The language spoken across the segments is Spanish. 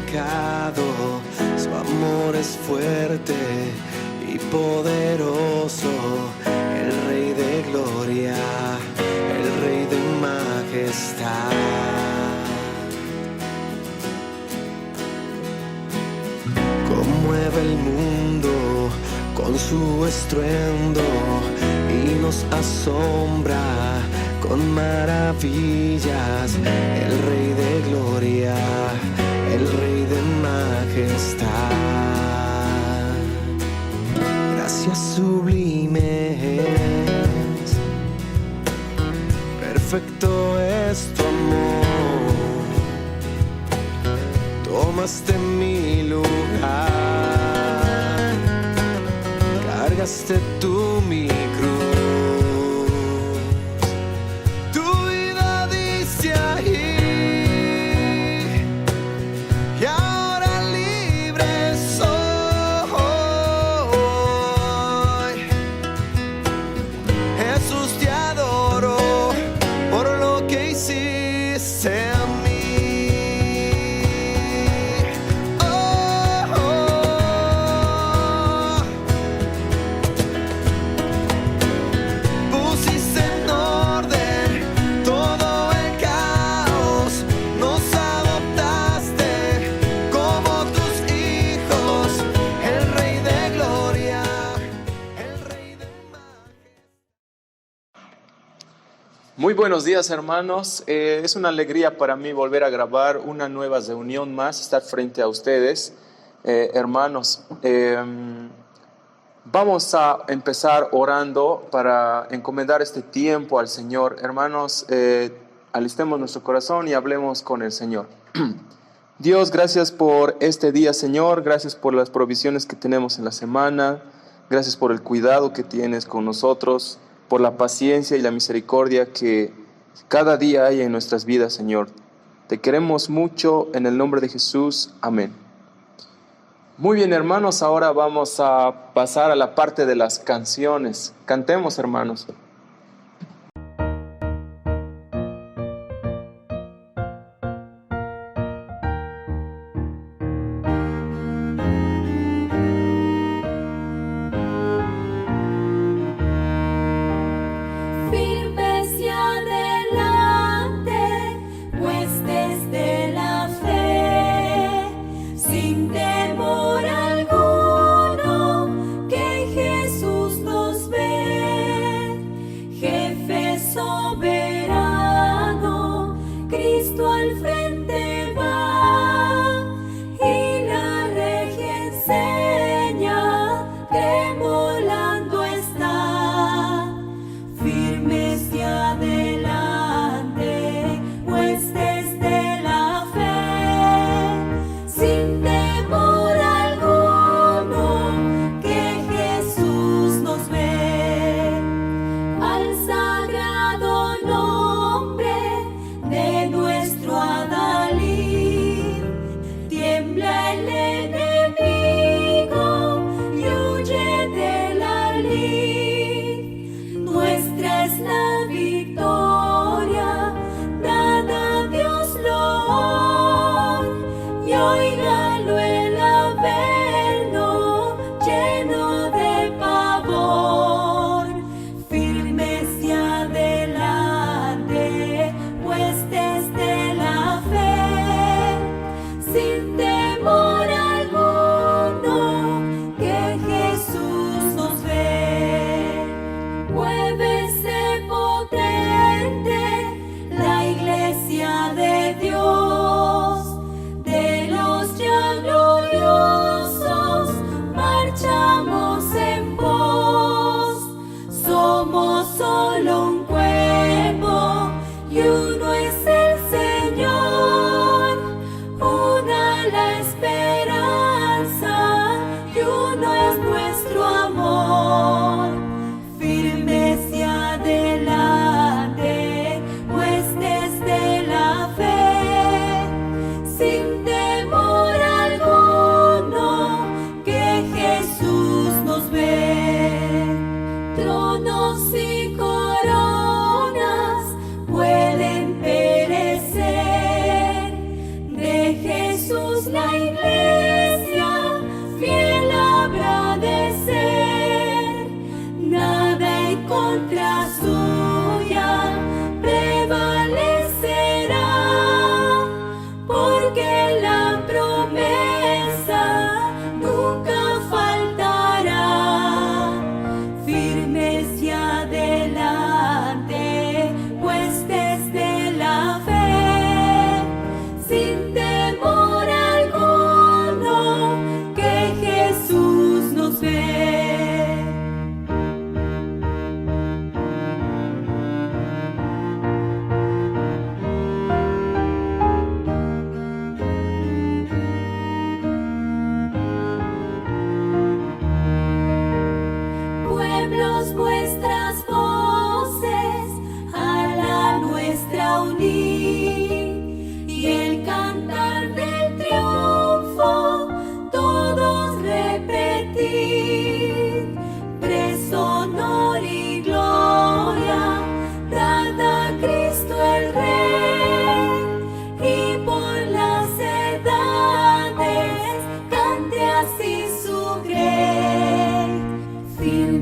pecado. Su amor es fuerte y poderoso, el Rey de gloria, el Rey de majestad. Conmueve el mundo con su estruendo y nos asombra con maravillas, el Rey de gloria, el Rey de majestad. Gracias sublimes, perfecto es tu amor. Tomaste mi lugar, cargaste tú mi cruz. Tu vida diste ahí, y ahora libre soy. Jesús, te adoro por lo que hiciste a mí. Pusiste en orden todo el caos, nos adoptaste como tus hijos, el Rey de gloria, el Rey de majestad. Muy buenos días, hermanos. Es una alegría para mí volver a grabar una nueva reunión más, estar frente a ustedes, hermanos. Vamos a empezar orando para encomendar este tiempo al Señor. Hermanos, alistemos nuestro corazón y hablemos con el Señor. Dios, gracias por este día, Señor. Gracias por las provisiones que tenemos en la semana. Gracias por el cuidado que tienes con nosotros, por la paciencia y la misericordia que cada día hay en nuestras vidas, Señor. Te queremos mucho en el nombre de Jesús. Amén. Muy bien, hermanos, ahora vamos a pasar a la parte de las canciones. Cantemos, hermanos. Firmes y adelante, pues desde la fe, sin temor alguno, que en Jesús nos ve.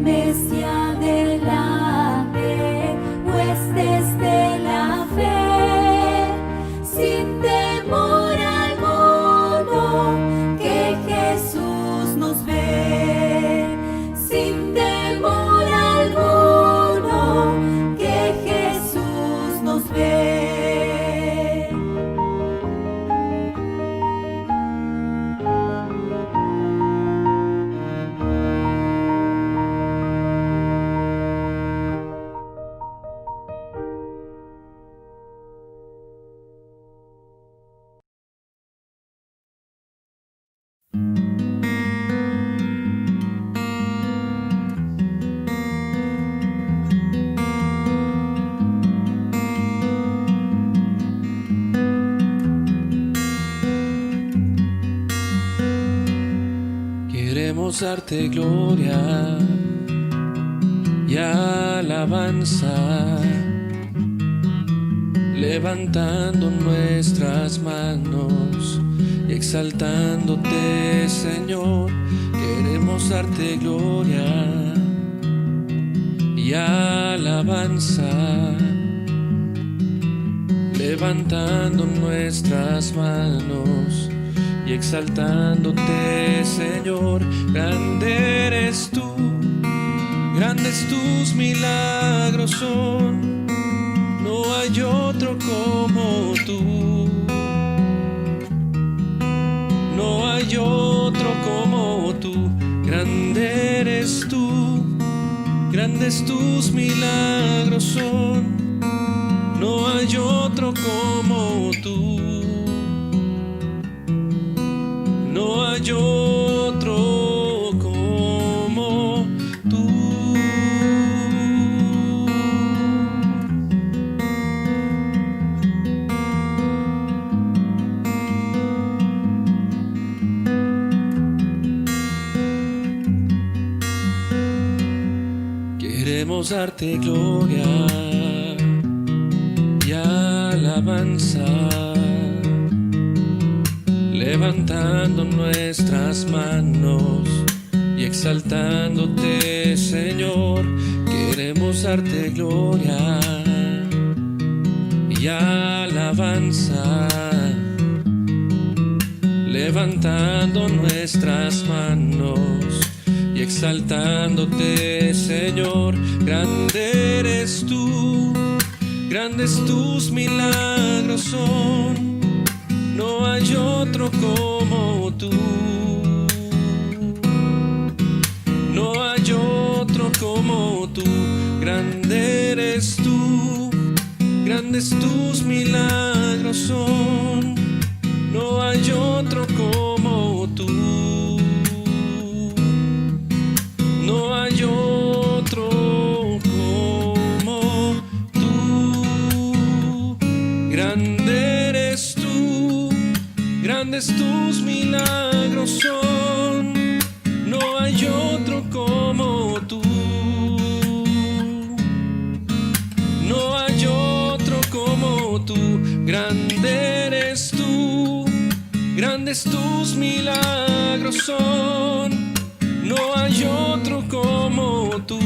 iglesia de la fe, huestes de la fe, sin temor alguno, que Jesús nos ve, sin temor alguno, que Jesús nos ve. Queremos darte gloria y alabanza, levantando nuestras manos y exaltándote, Señor. Queremos darte gloria y alabanza, levantando nuestras manos y exaltándote, Señor. Grande eres tú, grandes tus milagros son, no hay otro como tú, no hay otro como tú. Grande eres tú, grandes tus milagros son, no hay otro como tú. No hay otro como tú. Queremos darte gloria y alabanza, levantando nuestras manos y exaltándote, Señor. Queremos darte gloria y alabanza, levantando nuestras manos y exaltándote, Señor. Grande eres tú, grandes tus milagros son, no hay otro como tú, no hay otro como tú. Grande eres tú, grandes tus milagros son, no hay otro como tú, no hay otro como tú. Grande eres tú, grandes tus milagros son, no hay otro como tú, no hay otro como tú. Grande eres tú, grandes tus milagros son, no hay otro como tú,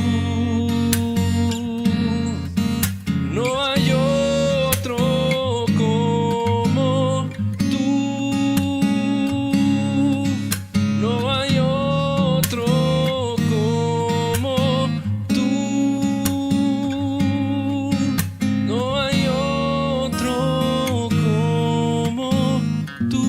no hay otro como tú, no hay otro como tú, no hay otro como tú.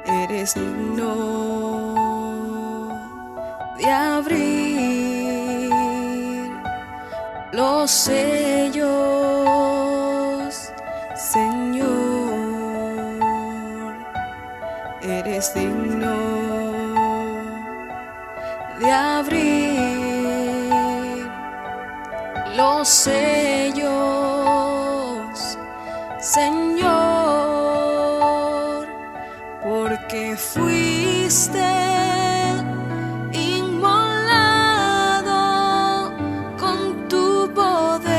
Eres digno de abrir los sellos, Señor. Eres digno de abrir los sellos, Señor, porque fuiste inmolado con tu poder,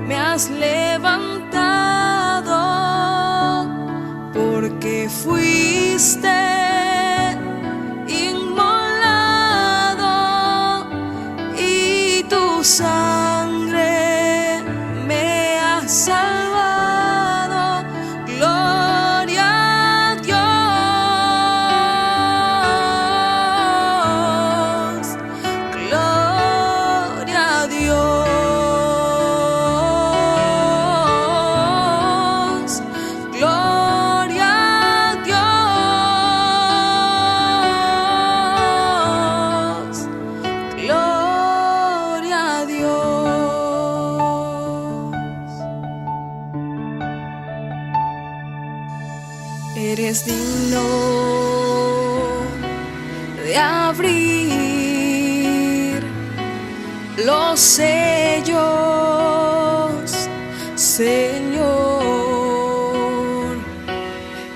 me has levantado, porque fuiste inmolado y tu sangre me ha salvado. Gloria a Dios, gloria a Dios, gloria a Dios, gloria a Dios. Eres digno de abrir los sellos, Señor.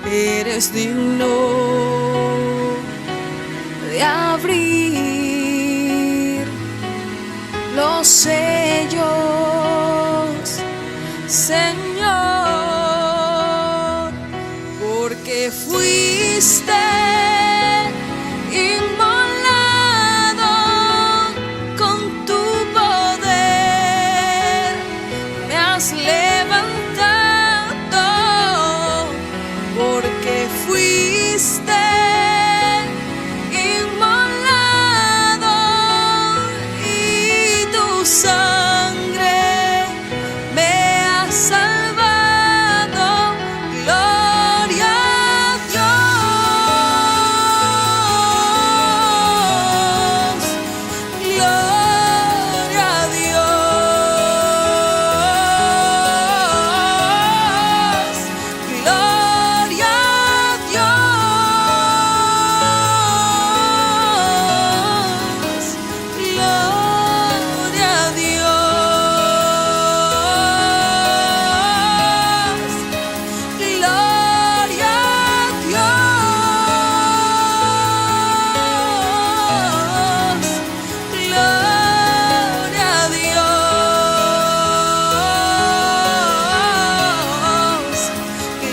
Eres digno de abrir los sellos, Señor, porque fuiste inmolado con tu poder, me has levantado, porque fuiste inmolado y tu sangre me ha salvado. Gloria a Dios, gloria a Dios, gloria a Dios, gloria a Dios, gloria a Dios, gloria a Dios,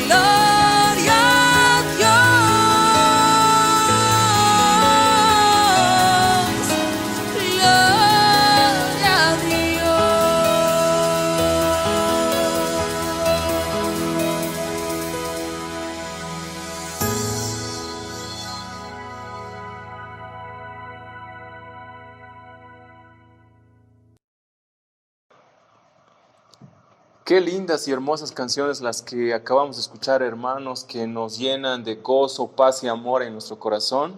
gloria a Qué lindas y hermosas canciones las que acabamos de escuchar, hermanos, que nos llenan de gozo, paz y amor en nuestro corazón.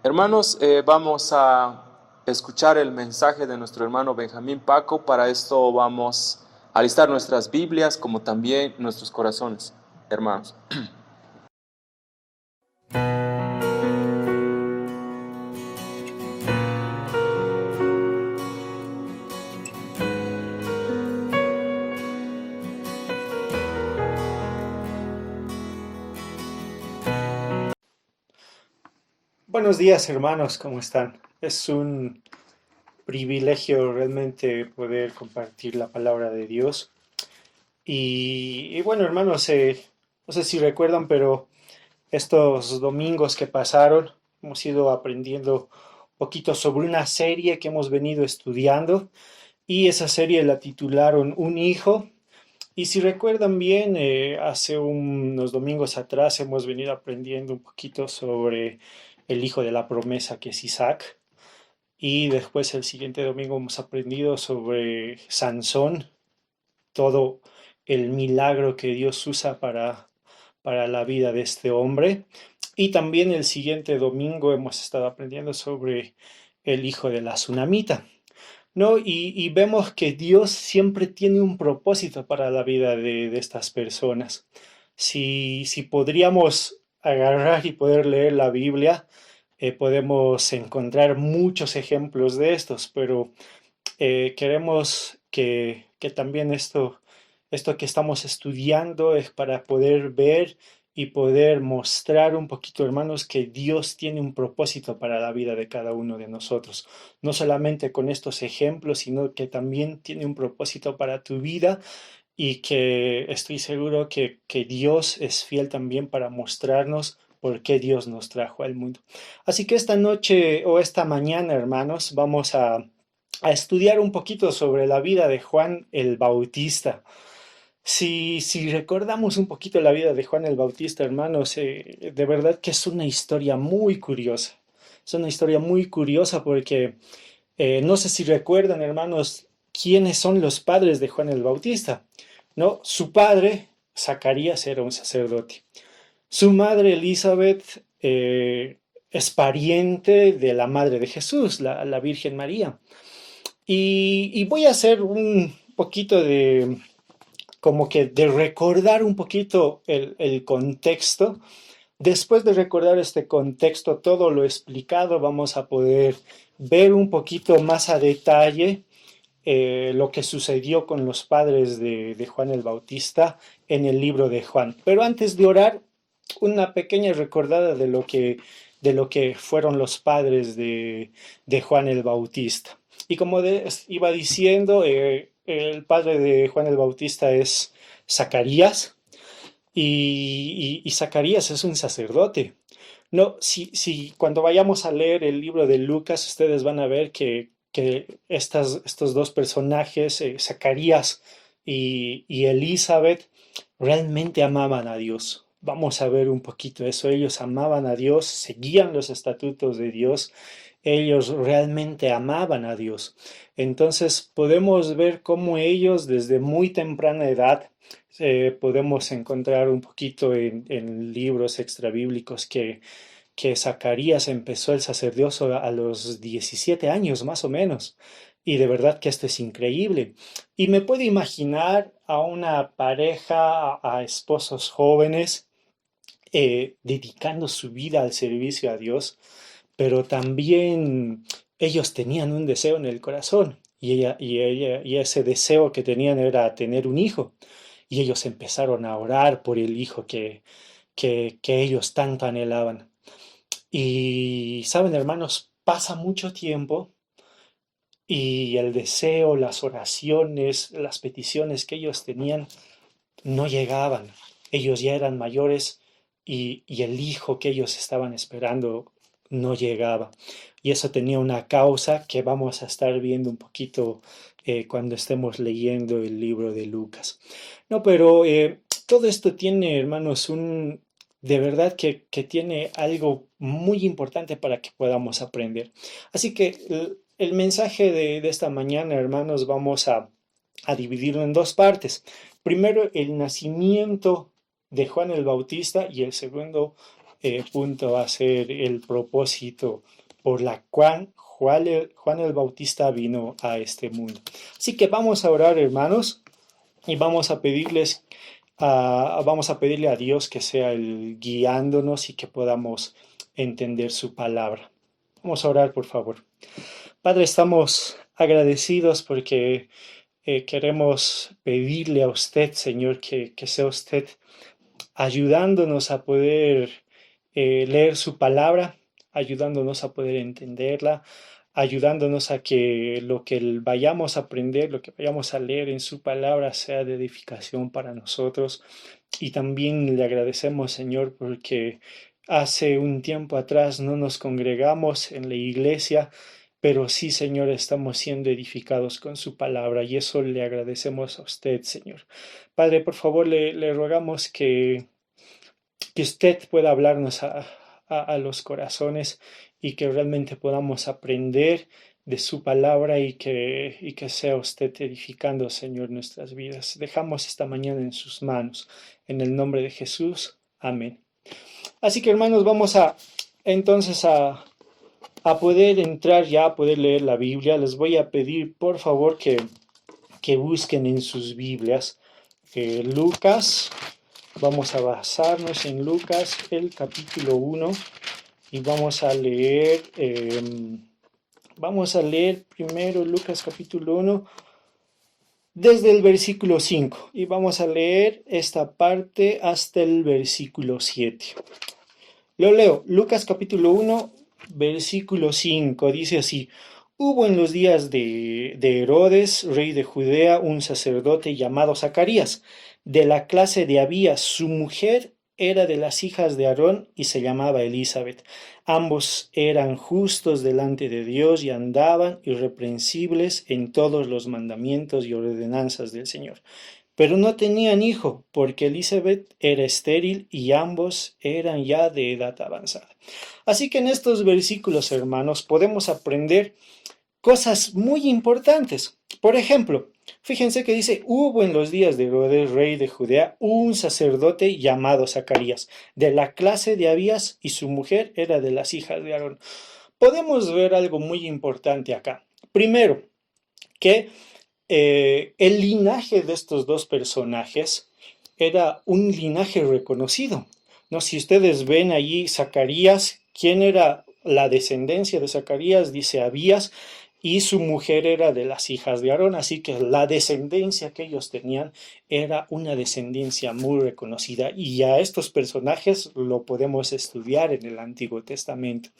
Hermanos, vamos a escuchar el mensaje de nuestro hermano Benjamín Paco. Para esto vamos a alistar nuestras Biblias como también nuestros corazones, hermanos. Buenos días, hermanos, ¿cómo están? Es un privilegio realmente poder compartir la palabra de Dios. Y bueno, hermanos, no sé si recuerdan, pero estos domingos que pasaron hemos ido aprendiendo un poquito sobre una serie que hemos venido estudiando, y esa serie la titularon Un hijo. Y si recuerdan bien, hace unos domingos atrás hemos venido aprendiendo un poquito sobre el hijo de la promesa, que es Isaac. Y después el siguiente domingo hemos aprendido sobre Sansón, todo el milagro que Dios usa para la vida de este hombre. Y también el siguiente domingo hemos estado aprendiendo sobre el hijo de la tsunamita, ¿no? Y vemos que Dios siempre tiene un propósito para la vida de estas personas. Si podríamos agarrar y poder leer la Biblia, Podemos encontrar muchos ejemplos de estos, pero queremos que también esto que estamos estudiando es para poder ver y poder mostrar un poquito, hermanos, que Dios tiene un propósito para la vida de cada uno de nosotros. No solamente con estos ejemplos, sino que también tiene un propósito para tu vida y que estoy seguro que Dios es fiel también para mostrarnos por qué Dios nos trajo al mundo. Así que esta noche o esta mañana, hermanos, vamos a estudiar un poquito sobre la vida de Juan el Bautista. Si recordamos un poquito la vida de Juan el Bautista, hermanos, de verdad que es una historia muy curiosa. Es una historia muy curiosa porque no sé si recuerdan, hermanos, quiénes son los padres de Juan el Bautista. ¿No? Su padre, Zacarías, era un sacerdote. Su madre, Elizabeth, es pariente de la madre de Jesús, la Virgen María. Y voy a hacer un poquito de, como que de recordar un poquito el contexto. Después de recordar este contexto, todo lo explicado, vamos a poder ver un poquito más a detalle lo que sucedió con los padres de Juan el Bautista en el libro de Juan. Pero antes de orar, una pequeña recordada de lo que fueron los padres de Juan el Bautista. Y como iba diciendo, el padre de Juan el Bautista es Zacarías, y Zacarías es un sacerdote. No, si cuando vayamos a leer el libro de Lucas, ustedes van a ver que estos dos personajes, Zacarías y Elizabeth, realmente amaban a Dios. Vamos a ver un poquito eso. Ellos amaban a Dios, seguían los estatutos de Dios, ellos realmente amaban a Dios. Entonces podemos ver cómo ellos desde muy temprana edad, podemos encontrar un poquito en libros extrabíblicos que Zacarías empezó el sacerdocio a los 17 años más o menos. Y de verdad que esto es increíble. Y me puedo imaginar a una pareja, a esposos jóvenes, dedicando su vida al servicio a Dios, pero también ellos tenían un deseo en el corazón. Y ese deseo que tenían era tener un hijo. Y ellos empezaron a orar por el hijo que ellos tanto anhelaban. Y saben, hermanos, pasa mucho tiempo y el deseo, las oraciones, las peticiones que ellos tenían no llegaban. Ellos ya eran mayores y el hijo que ellos estaban esperando no llegaba. Y eso tenía una causa que vamos a estar viendo un poquito cuando estemos leyendo el libro de Lucas. No, pero todo esto tiene, hermanos, de verdad que tiene algo muy importante para que podamos aprender. Así que el mensaje de esta mañana, hermanos, vamos a dividirlo en dos partes. Primero, el nacimiento de Juan el Bautista y el segundo punto va a ser el propósito por la cual Juan el Bautista vino a este mundo. Así que vamos a orar, hermanos, y vamos a pedirle a Dios que sea el guiándonos y que podamos entender su palabra. Vamos a orar, por favor. Padre, estamos agradecidos porque queremos pedirle a usted, Señor, que sea usted ayudándonos a poder leer su palabra, ayudándonos a poder entenderla, ayudándonos a que lo que vayamos a aprender, lo que vayamos a leer en su palabra sea de edificación para nosotros. Y también le agradecemos, Señor, porque hace un tiempo atrás no nos congregamos en la iglesia, pero sí, Señor, estamos siendo edificados con su palabra y eso le agradecemos a usted, Señor. Padre, por favor, le rogamos que usted pueda hablarnos a los corazones y que realmente podamos aprender de su palabra y que sea usted edificando, Señor, nuestras vidas. Dejamos esta mañana en sus manos. En el nombre de Jesús. Amén. Así que, hermanos, vamos entonces a poder entrar ya, a poder leer la Biblia. Les voy a pedir, por favor, que busquen en sus Biblias Lucas. Vamos a basarnos en Lucas, el capítulo 1. y vamos a leer primero Lucas capítulo 1 desde el versículo 5 y vamos a leer esta parte hasta el versículo 7. Lo leo, Lucas capítulo 1, versículo 5, dice así: Hubo en los días de Herodes, rey de Judea, un sacerdote llamado Zacarías, de la clase de Abías. Su mujer era de las hijas de Aarón y se llamaba Elizabeth. Ambos eran justos delante de Dios y andaban irreprensibles en todos los mandamientos y ordenanzas del Señor. Pero no tenían hijo, porque Elizabeth era estéril y ambos eran ya de edad avanzada. Así que en estos versículos, hermanos, podemos aprender cosas muy importantes. Por ejemplo, fíjense que dice: hubo en los días de Herodes, rey de Judea, un sacerdote llamado Zacarías, de la clase de Abías, y su mujer era de las hijas de Aarón. Podemos ver algo muy importante acá. Primero, que el linaje de estos dos personajes era un linaje reconocido, ¿no? Si ustedes ven allí Zacarías, ¿quién era la descendencia de Zacarías? Dice Abías, y su mujer era de las hijas de Aarón, así que la descendencia que ellos tenían era una descendencia muy reconocida, y a estos personajes lo podemos estudiar en el Antiguo Testamento.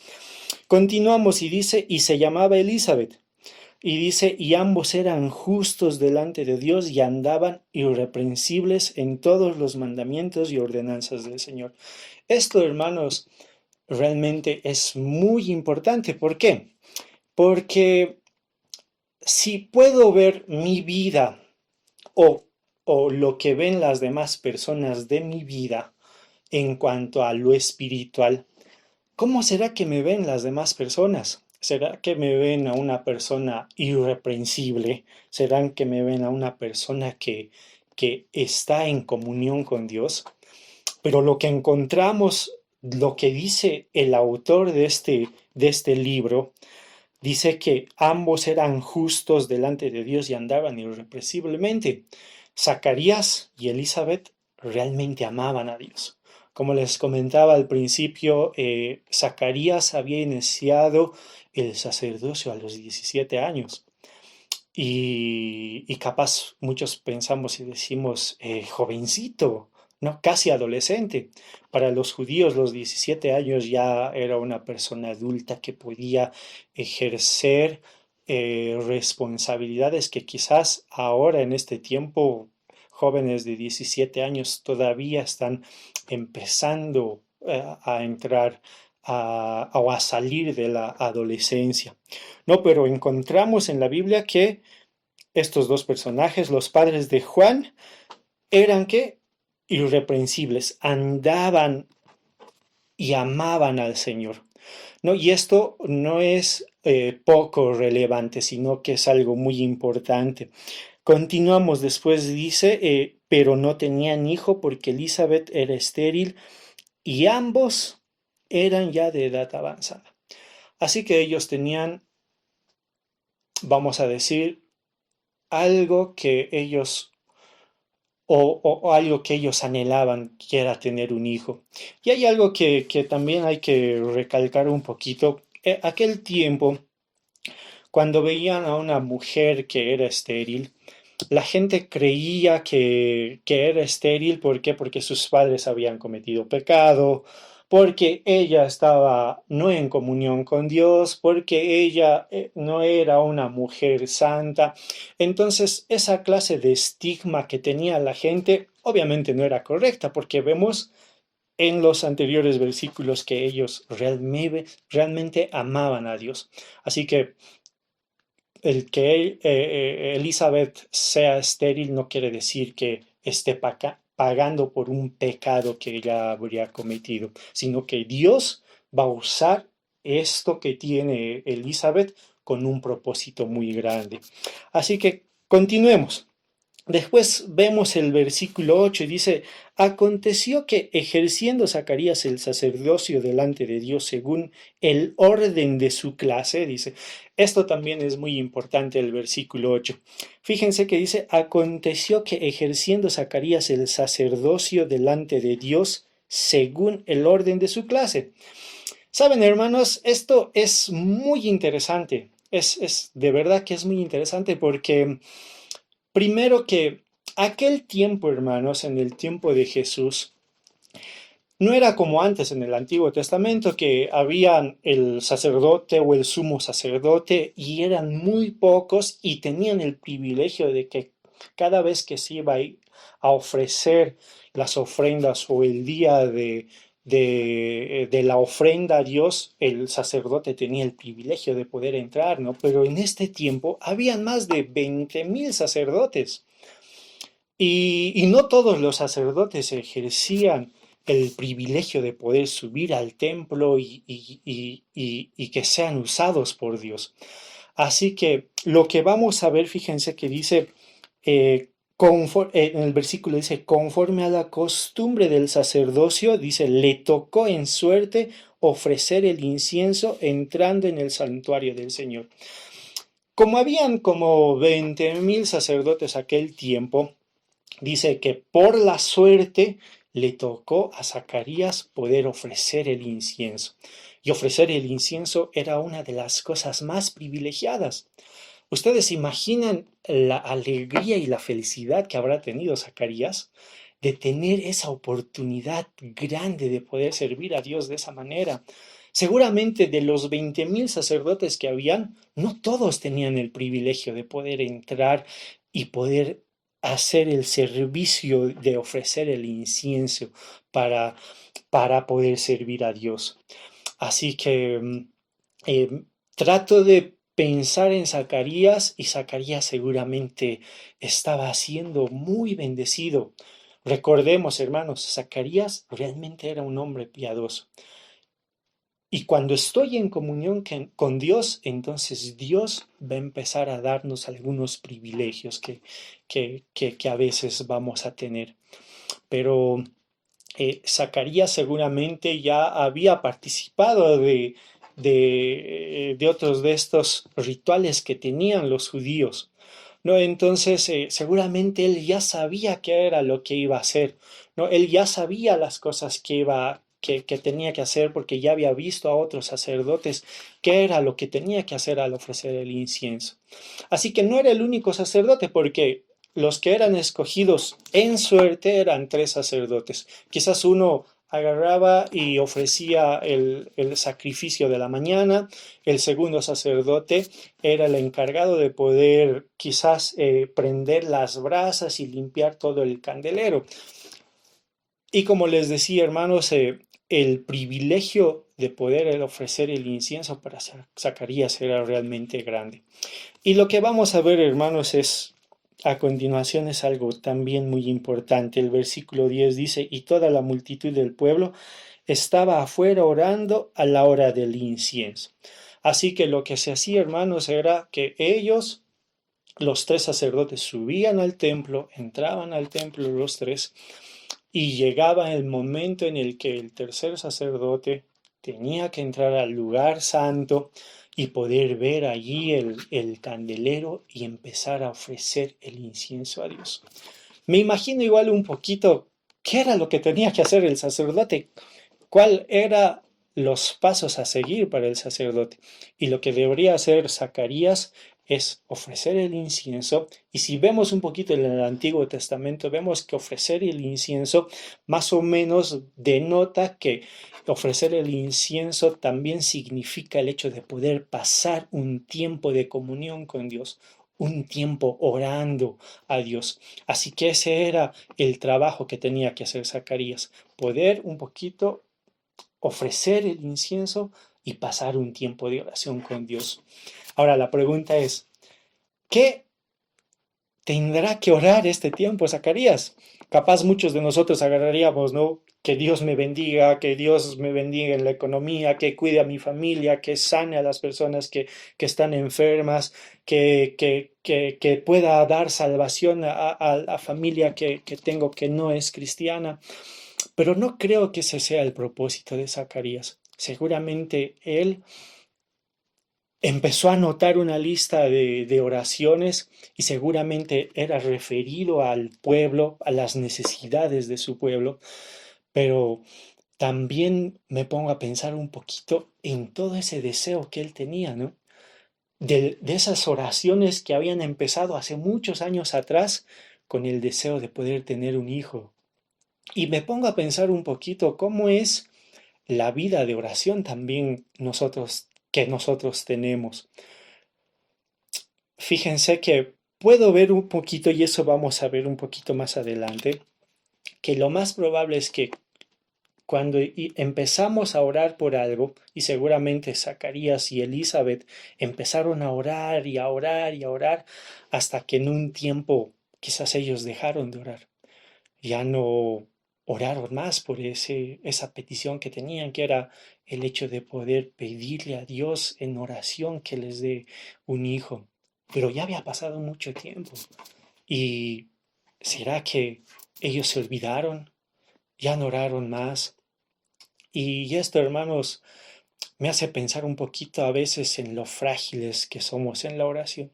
Continuamos y dice: y se llamaba Elizabeth. Y dice: y ambos eran justos delante de Dios y andaban irreprensibles en todos los mandamientos y ordenanzas del Señor. Esto, hermanos, realmente es muy importante. ¿Por qué? Porque si puedo ver mi vida o lo que ven las demás personas de mi vida en cuanto a lo espiritual, ¿cómo será que me ven las demás personas? ¿Será que me ven a una persona irreprensible? ¿Serán que me ven a una persona que está en comunión con Dios? Pero lo que encontramos, lo que dice el autor de este libro, dice que ambos eran justos delante de Dios y andaban irreprensiblemente. Zacarías y Elizabeth realmente amaban a Dios. Como les comentaba al principio, Zacarías había iniciado el sacerdocio a los 17 años. Y capaz muchos pensamos y decimos, jovencito, ¿no? Casi adolescente. Para los judíos, los 17 años ya era una persona adulta que podía ejercer responsabilidades que quizás ahora en este tiempo jóvenes de 17 años todavía están empezando a entrar o a salir de la adolescencia. No, pero encontramos en la Biblia que estos dos personajes, los padres de Juan, eran ¿qué? Irreprensibles, andaban y amaban al Señor, ¿no? Y esto no es poco relevante, sino que es algo muy importante. Continuamos, después dice, pero no tenían hijo porque Elizabeth era estéril y ambos eran ya de edad avanzada. Así que ellos tenían, vamos a decir, algo que ellos o algo que ellos anhelaban, que era tener un hijo. Y hay algo que también hay que recalcar un poquito. Aquel tiempo, cuando veían a una mujer que era estéril, la gente creía que era estéril. ¿Por qué? Porque sus padres habían cometido pecado, porque ella estaba no en comunión con Dios, porque ella no era una mujer santa. Entonces, esa clase de estigma que tenía la gente, obviamente no era correcta, porque vemos en los anteriores versículos que ellos realmente amaban a Dios. Así que el que Elizabeth sea estéril no quiere decir que esté pagando por un pecado que ella habría cometido, sino que Dios va a usar esto que tiene Elizabeth con un propósito muy grande. Así que continuemos. Después vemos el versículo 8 y dice: aconteció que ejerciendo Zacarías el sacerdocio delante de Dios según el orden de su clase, dice, esto también es muy importante el versículo 8. Fíjense que dice: aconteció que ejerciendo Zacarías el sacerdocio delante de Dios según el orden de su clase. Saben, hermanos, esto es muy interesante. Es de verdad que es muy interesante porque primero que aquel tiempo, hermanos, en el tiempo de Jesús, no era como antes en el Antiguo Testamento, que habían el sacerdote o el sumo sacerdote y eran muy pocos y tenían el privilegio de que cada vez que se iba a ofrecer las ofrendas o el día de la ofrenda a Dios, el sacerdote tenía el privilegio de poder entrar, ¿no? Pero en este tiempo habían más de 20,000 sacerdotes. Y no todos los sacerdotes ejercían el privilegio de poder subir al templo y que sean usados por Dios. Así que lo que vamos a ver, fíjense que dice, en el versículo dice, conforme a la costumbre del sacerdocio, dice, le tocó en suerte ofrecer el incienso entrando en el santuario del Señor. Como habían como 20,000 sacerdotes aquel tiempo, dice que por la suerte le tocó a Zacarías poder ofrecer el incienso. Y ofrecer el incienso era una de las cosas más privilegiadas. ¿Ustedes imaginan la alegría y la felicidad que habrá tenido Zacarías de tener esa oportunidad grande de poder servir a Dios de esa manera? Seguramente de los 20,000 sacerdotes que habían, no todos tenían el privilegio de poder entrar y poder hacer el servicio de ofrecer el incienso para, para poder servir a Dios. Así que trato de pensar en Zacarías y Zacarías seguramente estaba siendo muy bendecido. Recordemos, hermanos, Zacarías realmente era un hombre piadoso. Y cuando estoy en comunión con Dios, entonces Dios va a empezar a darnos algunos privilegios que a veces vamos a tener. Pero Zacarías seguramente ya había participado de otros de estos rituales que tenían los judíos, ¿no? Entonces, seguramente él ya sabía qué era lo que iba a hacer, ¿no? Él ya sabía las cosas que tenía que hacer porque ya había visto a otros sacerdotes qué era lo que tenía que hacer al ofrecer el incienso. Así que no era el único sacerdote porque los que eran escogidos en suerte eran 3 sacerdotes. Quizás uno agarraba y ofrecía el sacrificio de la mañana, el segundo sacerdote era el encargado de poder quizás prender las brasas y limpiar todo el candelero. Y como les decía, hermanos, el privilegio de poder ofrecer el incienso para Zacarías era realmente grande. Y lo que vamos a ver, hermanos, a continuación es algo también muy importante. El versículo 10 dice, y toda la multitud del pueblo estaba afuera orando a la hora del incienso. Así que lo que se hacía, hermanos, era que ellos, los 3 sacerdotes, subían al templo, entraban al templo los 3, y llegaba el momento en el que el tercer sacerdote tenía que entrar al lugar santo y poder ver allí el candelero y empezar a ofrecer el incienso a Dios. Me imagino igual un poquito qué era lo que tenía que hacer el sacerdote, cuál era los pasos a seguir para el sacerdote. Y lo que debería hacer Zacarías es ofrecer el incienso. Y si vemos un poquito en el Antiguo Testamento, vemos que ofrecer el incienso más o menos denota que ofrecer el incienso también significa el hecho de poder pasar un tiempo de comunión con Dios, un tiempo orando a Dios. Así que ese era el trabajo que tenía que hacer Zacarías, poder un poquito ofrecer el incienso y pasar un tiempo de oración con Dios. Ahora la pregunta es, ¿qué tendrá que orar este tiempo Zacarías? Capaz muchos de nosotros agarraríamos, ¿no? Que Dios me bendiga en la economía, que cuide a mi familia, que sane a las personas que están enfermas, que pueda dar salvación a la familia que tengo que no es cristiana. Pero no creo que ese sea el propósito de Zacarías. Seguramente él empezó a anotar una lista de oraciones y seguramente era referido al pueblo, a las necesidades de su pueblo, pero también me pongo a pensar un poquito en todo ese deseo que él tenía, ¿no? De esas oraciones que habían empezado hace muchos años atrás con el deseo de poder tener un hijo. Y me pongo a pensar un poquito cómo es la vida de oración también nosotros tenemos. Fíjense que puedo ver un poquito, y eso vamos a ver un poquito más adelante, que lo más probable es que cuando empezamos a orar por algo, y seguramente Zacarías y Elizabeth empezaron a orar y a orar y a orar, hasta que en un tiempo quizás ellos dejaron de orar. Ya no oraron más por esa petición que tenían, que era el hecho de poder pedirle a Dios en oración que les dé un hijo. Pero ya había pasado mucho tiempo. ¿Y será que ellos se olvidaron? ¿Ya no oraron más? Y esto, hermanos, me hace pensar un poquito a veces en lo frágiles que somos en la oración.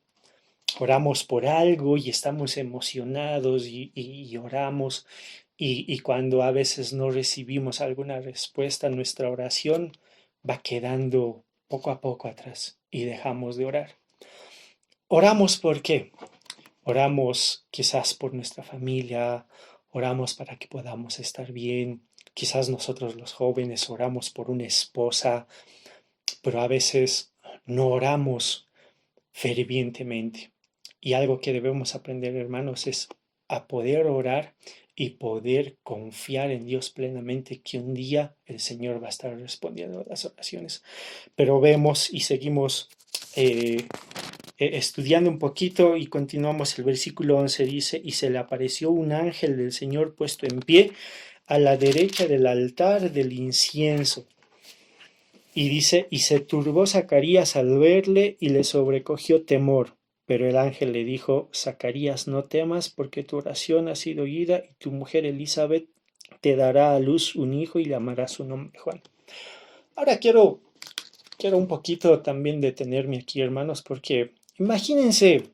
Oramos por algo y estamos emocionados y oramos, y cuando a veces no recibimos alguna respuesta, nuestra oración va quedando poco a poco atrás y dejamos de orar. ¿Oramos por qué? Oramos quizás por nuestra familia, oramos para que podamos estar bien, quizás nosotros los jóvenes oramos por una esposa, pero a veces no oramos fervientemente. Y algo que debemos aprender, hermanos, es a poder orar y poder confiar en Dios plenamente, que un día el Señor va a estar respondiendo a las oraciones. Pero vemos y seguimos estudiando un poquito y continuamos. El versículo 11 dice: y se le apareció un ángel del Señor puesto en pie a la derecha del altar del incienso. Y dice: y se turbó Zacarías al verle y le sobrecogió temor. Pero el ángel le dijo: Zacarías, no temas, porque tu oración ha sido oída, y tu mujer Elizabeth te dará a luz un hijo y llamará su nombre Juan. Ahora quiero un poquito también detenerme aquí, hermanos, porque imagínense,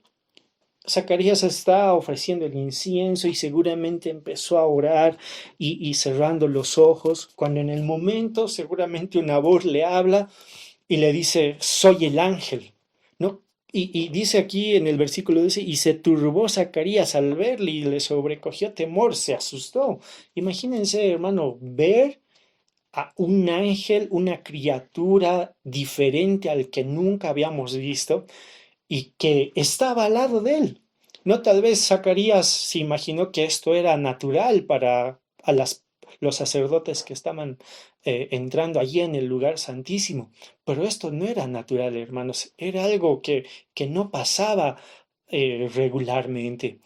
Zacarías está ofreciendo el incienso y seguramente empezó a orar y cerrando los ojos, cuando en el momento seguramente una voz le habla y le dice: soy el ángel, ¿no? Y dice aquí en el versículo 12: y se turbó Zacarías al verle y le sobrecogió temor, se asustó. Imagínense, hermano, ver a un ángel, una criatura diferente al que nunca habíamos visto y que estaba al lado de él. No, tal vez Zacarías se imaginó que esto era natural para los sacerdotes que estaban entrando allí en el lugar santísimo, pero esto no era natural, hermanos, era algo que no pasaba regularmente.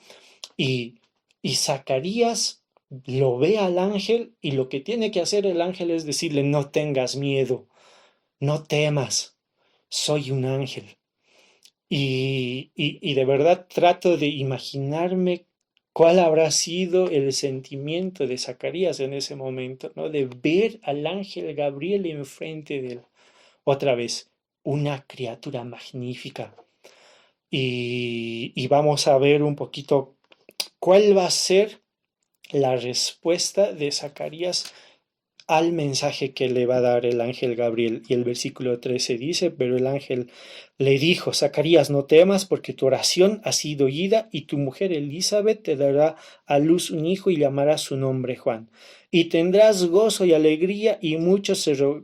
Y, y Zacarías lo ve al ángel, y lo que tiene que hacer el ángel es decirle: no tengas miedo, no temas, soy un ángel. Y de verdad trato de imaginarme cuál habrá sido el sentimiento de Zacarías en ese momento, ¿no? De ver al ángel Gabriel enfrente de él. Otra vez, una criatura magnífica. Y vamos a ver un poquito cuál va a ser la respuesta de Zacarías al mensaje que le va a dar el ángel Gabriel. Y el versículo 13 dice: pero el ángel le dijo: Zacarías, no temas, porque tu oración ha sido oída, y tu mujer Elizabeth te dará a luz un hijo y llamará su nombre Juan. Y tendrás gozo y alegría, y muchos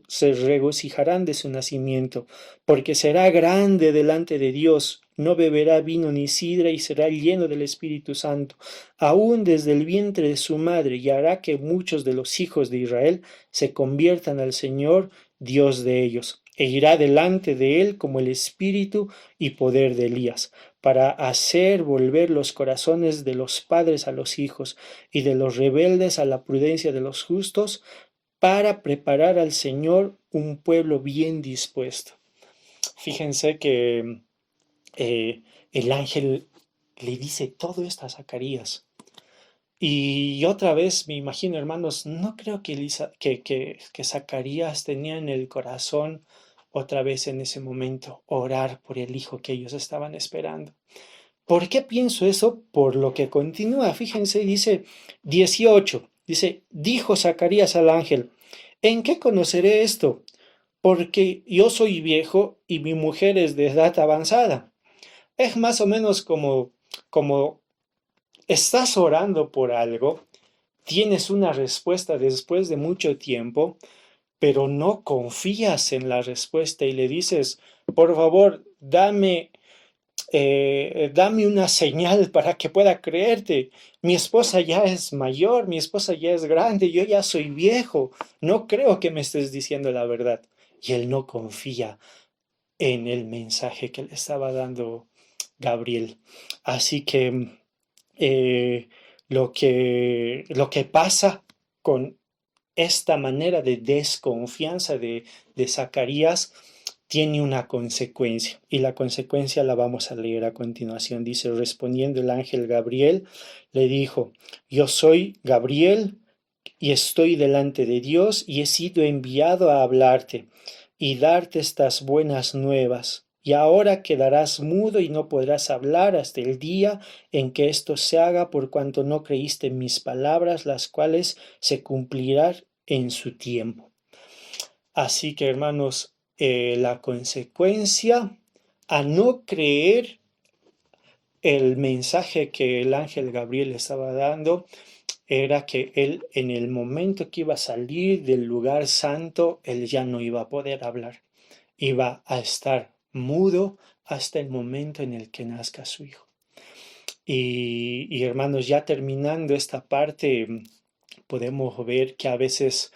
se regocijarán de su nacimiento, porque será grande delante de Dios. No beberá vino ni sidra, y será lleno del Espíritu Santo, aún desde el vientre de su madre, y hará que muchos de los hijos de Israel se conviertan al Señor, Dios de ellos, e irá delante de él como el espíritu y poder de Elías, para hacer volver los corazones de los padres a los hijos, y de los rebeldes a la prudencia de los justos, para preparar al Señor un pueblo bien dispuesto. Fíjense que el ángel le dice todo esto a Zacarías. Y otra vez me imagino, hermanos, no creo que Zacarías tenía en el corazón otra vez en ese momento orar por el hijo que ellos estaban esperando. ¿Por qué pienso eso? Por lo que continúa. Fíjense, dice 18, dice: dijo Zacarías al ángel: ¿En qué conoceré esto? Porque yo soy viejo y mi mujer es de edad avanzada. Es más o menos como estás orando por algo, tienes una respuesta después de mucho tiempo, pero no confías en la respuesta y le dices, por favor, dame una señal para que pueda creerte. Mi esposa ya es mayor, mi esposa ya es grande, yo ya soy viejo, no creo que me estés diciendo la verdad. Y él no confía en el mensaje que le estaba dando Gabriel. Así que eh, lo que pasa con esta manera de desconfianza de Zacarías tiene una consecuencia y la consecuencia la vamos a leer a continuación. Dice, respondiendo el ángel Gabriel, le dijo, yo soy Gabriel y estoy delante de Dios y he sido enviado a hablarte y darte estas buenas nuevas. Y ahora quedarás mudo y no podrás hablar hasta el día en que esto se haga, por cuanto no creíste en mis palabras, las cuales se cumplirán en su tiempo. Así que, hermanos, la consecuencia a no creer el mensaje que el ángel Gabriel estaba dando era que él, en el momento que iba a salir del lugar santo, él ya no iba a poder hablar. Iba a estar mudo hasta el momento en el que nazca su hijo. Y hermanos, ya terminando esta parte, podemos ver que a veces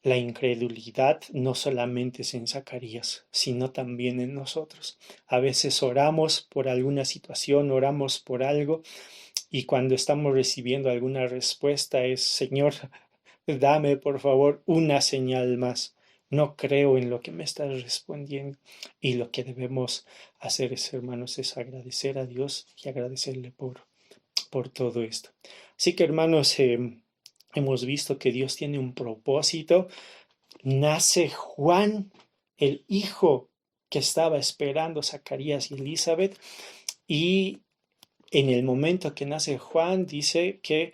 la incredulidad no solamente es en Zacarías, sino también en nosotros. A veces oramos por alguna situación, oramos por algo, y cuando estamos recibiendo alguna respuesta es, Señor, dame por favor una señal más. No creo en lo que me estás respondiendo. Y lo que debemos hacer, hermanos, es agradecer a Dios y agradecerle por todo esto. Así que, hermanos, hemos visto que Dios tiene un propósito. Nace Juan, el hijo que estaba esperando Zacarías y Elizabeth, y en el momento que nace Juan dice que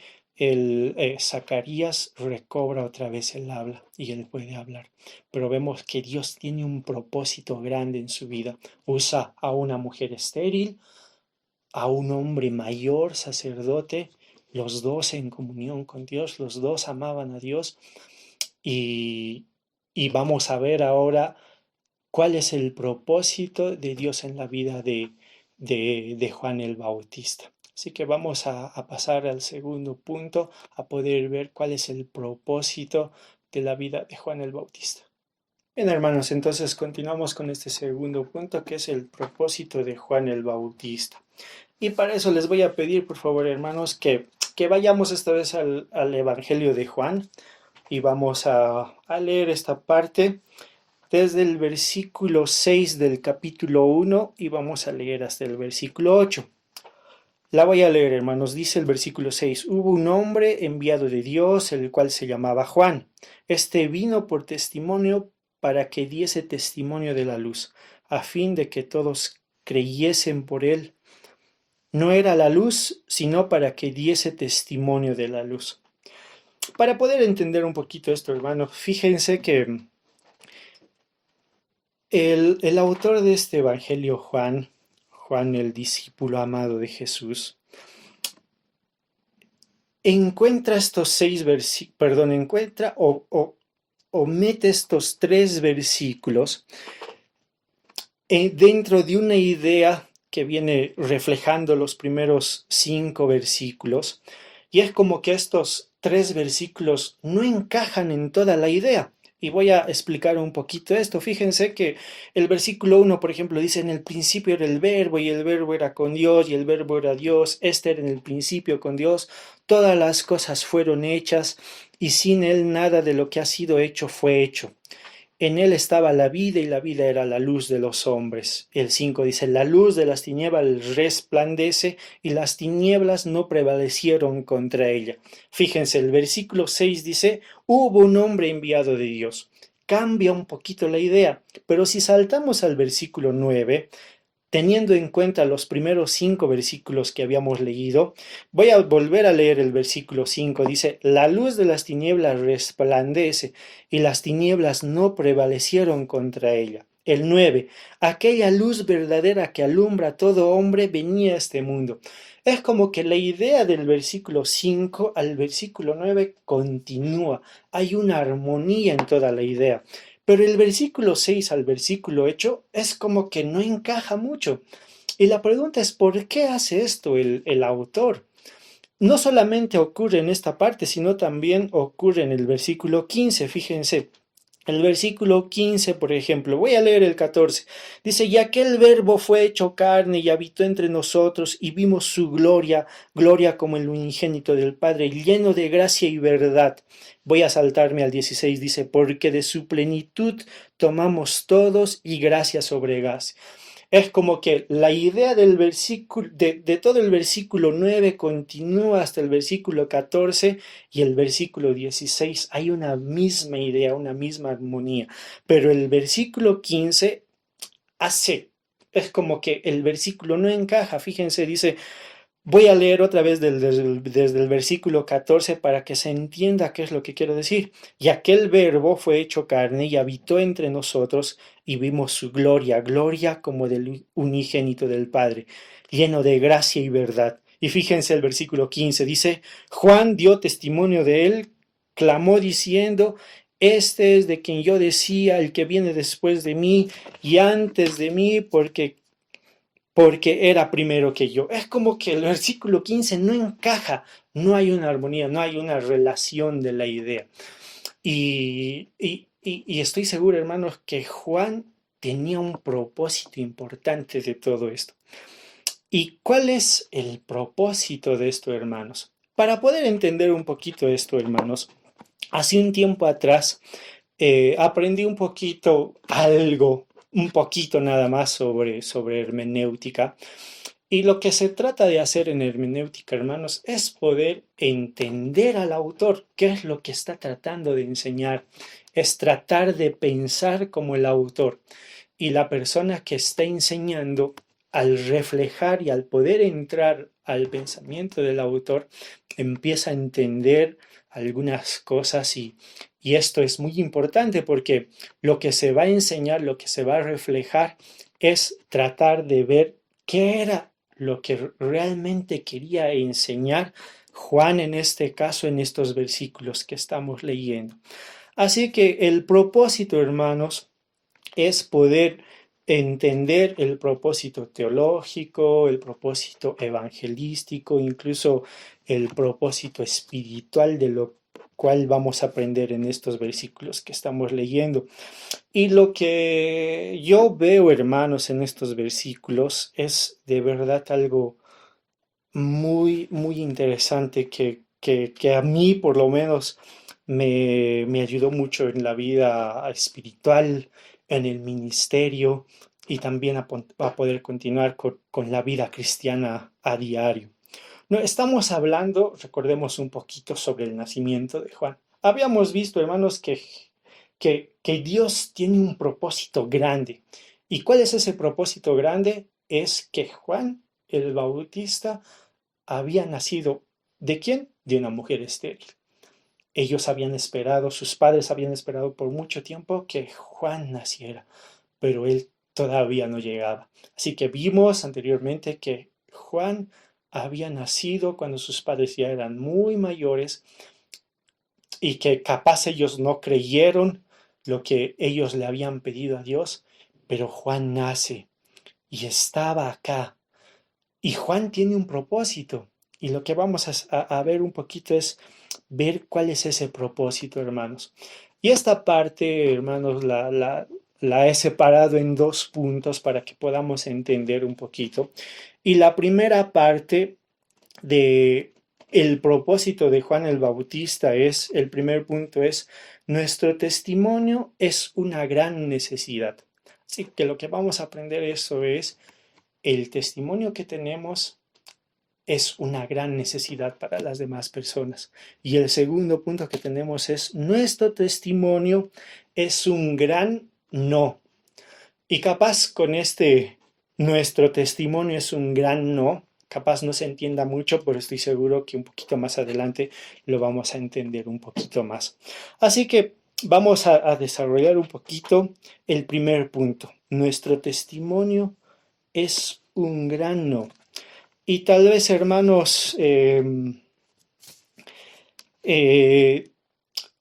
Zacarías recobra otra vez el habla y él puede hablar. Pero vemos que Dios tiene un propósito grande en su vida. Usa a una mujer estéril, a un hombre mayor, sacerdote, los dos en comunión con Dios, los dos amaban a Dios, y vamos a ver ahora cuál es el propósito de Dios en la vida de Juan el Bautista. Así que vamos a pasar al segundo punto, a poder ver cuál es el propósito de la vida de Juan el Bautista. Bien, hermanos, entonces continuamos con este segundo punto, que es el propósito de Juan el Bautista. Y para eso les voy a pedir, por favor, hermanos, que vayamos esta vez al Evangelio de Juan y vamos a leer esta parte desde el versículo 6 del capítulo 1 y vamos a leer hasta el versículo 8. La voy a leer, hermanos. Dice el versículo 6, hubo un hombre enviado de Dios, el cual se llamaba Juan. Este vino por testimonio para que diese testimonio de la luz, a fin de que todos creyesen por él. No era la luz, sino para que diese testimonio de la luz. Para poder entender un poquito esto, hermanos, fíjense que el autor de este evangelio, Juan el discípulo amado de Jesús, encuentra estos o mete estos 3 versículos dentro de una idea que viene reflejando los primeros 5 versículos, y es como que estos 3 versículos no encajan en toda la idea. Y voy a explicar un poquito esto. Fíjense que el versículo 1, por ejemplo, dice, en el principio era el verbo, y el verbo era con Dios, y el verbo era Dios. Este era en el principio con Dios. Todas las cosas fueron hechas, y sin él nada de lo que ha sido hecho fue hecho. En él estaba la vida, y la vida era la luz de los hombres. El 5 dice, la luz de las tinieblas resplandece, y las tinieblas no prevalecieron contra ella. Fíjense, el versículo 6 dice, hubo un hombre enviado de Dios. Cambia un poquito la idea, pero si saltamos al versículo 9, teniendo en cuenta los primeros 5 versículos que habíamos leído, voy a volver a leer el versículo 5. Dice, la luz de las tinieblas resplandece y las tinieblas no prevalecieron contra ella. El 9, aquella luz verdadera que alumbra a todo hombre venía a este mundo. Es como que la idea del versículo 5 al versículo 9 continúa. Hay una armonía en toda la idea. Pero el versículo 6 al versículo 8 es como que no encaja mucho. Y la pregunta es, ¿por qué hace esto el autor? No solamente ocurre en esta parte, sino también ocurre en el versículo 15. Fíjense, el versículo 15, por ejemplo, voy a leer el 14. Dice, y aquel verbo fue hecho carne y habitó entre nosotros y vimos su gloria, gloria como el unigénito del Padre, lleno de gracia y verdad. Voy a saltarme al 16, dice, porque de su plenitud tomamos todos y gracia sobre gracia. Es como que la idea del versículo, de todo el versículo 9 continúa hasta el versículo 14 y el versículo 16. Hay una misma idea, una misma armonía. Pero el versículo 15 es como que el versículo no encaja. Fíjense, dice, voy a leer otra vez desde el versículo 14 para que se entienda qué es lo que quiero decir. Y aquel verbo fue hecho carne y habitó entre nosotros y vimos su gloria, gloria como del unigénito del Padre, lleno de gracia y verdad. Y fíjense el versículo 15, dice, Juan dio testimonio de él, clamó diciendo, este es de quien yo decía, el que viene después de mí y antes de mí, porque era primero que yo. Es como que el versículo 15 no encaja, no hay una armonía, no hay una relación de la idea. Y estoy seguro, hermanos, que Juan tenía un propósito importante de todo esto. ¿Y cuál es el propósito de esto, hermanos? Para poder entender un poquito esto, hermanos, hace un tiempo atrás aprendí un poquito algo, un poquito nada más sobre hermenéutica. Y lo que se trata de hacer en hermenéutica, hermanos, es poder entender al autor, qué es lo que está tratando de enseñar. Es tratar de pensar como el autor. Y la persona que está enseñando, al reflejar y al poder entrar al pensamiento del autor, empieza a entender algunas cosas y esto es muy importante porque lo que se va a enseñar, lo que se va a reflejar es tratar de ver qué era lo que realmente quería enseñar Juan en este caso, en estos versículos que estamos leyendo. Así que el propósito, hermanos, es poder entender el propósito teológico, el propósito evangelístico, incluso el propósito espiritual de lo cual vamos a aprender en estos versículos que estamos leyendo. Y lo que yo veo, hermanos, en estos versículos es de verdad algo muy, muy interesante que a mí por lo menos me ayudó mucho en la vida espiritual, en el ministerio y también a poder continuar con la vida cristiana a diario. No, estamos hablando, recordemos un poquito sobre el nacimiento de Juan. Habíamos visto, hermanos, que Dios tiene un propósito grande. ¿Y cuál es ese propósito grande? Es que Juan el Bautista había nacido, ¿de quién? De una mujer estéril. Ellos habían esperado, sus padres habían esperado por mucho tiempo que Juan naciera, pero él todavía no llegaba. Así que vimos anteriormente que Juan había nacido cuando sus padres ya eran muy mayores y que capaz ellos no creyeron lo que ellos le habían pedido a Dios, pero Juan nace y estaba acá. Y Juan tiene un propósito. Y lo que vamos a ver un poquito es ver cuál es ese propósito, hermanos. Y esta parte, hermanos, la he separado en 2 puntos para que podamos entender un poquito. Y la primera parte de el propósito de Juan el Bautista es, el primer punto es, nuestro testimonio es una gran necesidad. Así que lo que vamos a aprender eso es, el testimonio que tenemos es una gran necesidad para las demás personas. Y el segundo punto que tenemos es, nuestro testimonio es un gran no. Y capaz con este Nuestro testimonio es un gran no. Capaz no se entienda mucho, pero estoy seguro que un poquito más adelante lo vamos a entender un poquito más. Así que vamos a desarrollar un poquito el primer punto. Nuestro testimonio es un gran no. Y tal vez, hermanos,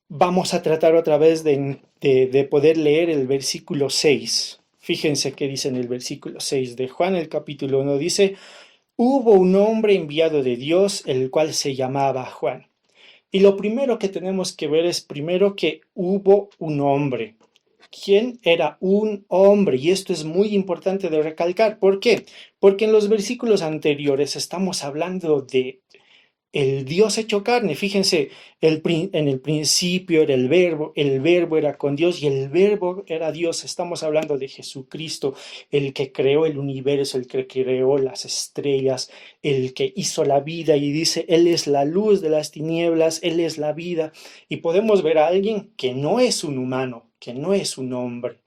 vamos a tratar otra vez de poder leer el versículo 6. Fíjense qué dice en el versículo 6 de Juan, el capítulo 1. Dice, hubo un hombre enviado de Dios, el cual se llamaba Juan. Y lo primero que tenemos que ver es primero que hubo un hombre. ¿Quién era un hombre? Y esto es muy importante de recalcar. ¿Por qué? Porque en los versículos anteriores estamos hablando de el Dios hecho carne. Fíjense, en el principio era el verbo era con Dios y el verbo era Dios. Estamos hablando de Jesucristo, el que creó el universo, el que creó las estrellas, el que hizo la vida y dice, Él es la luz de las tinieblas, Él es la vida. Y podemos ver a alguien que no es un humano, que no es un hombre.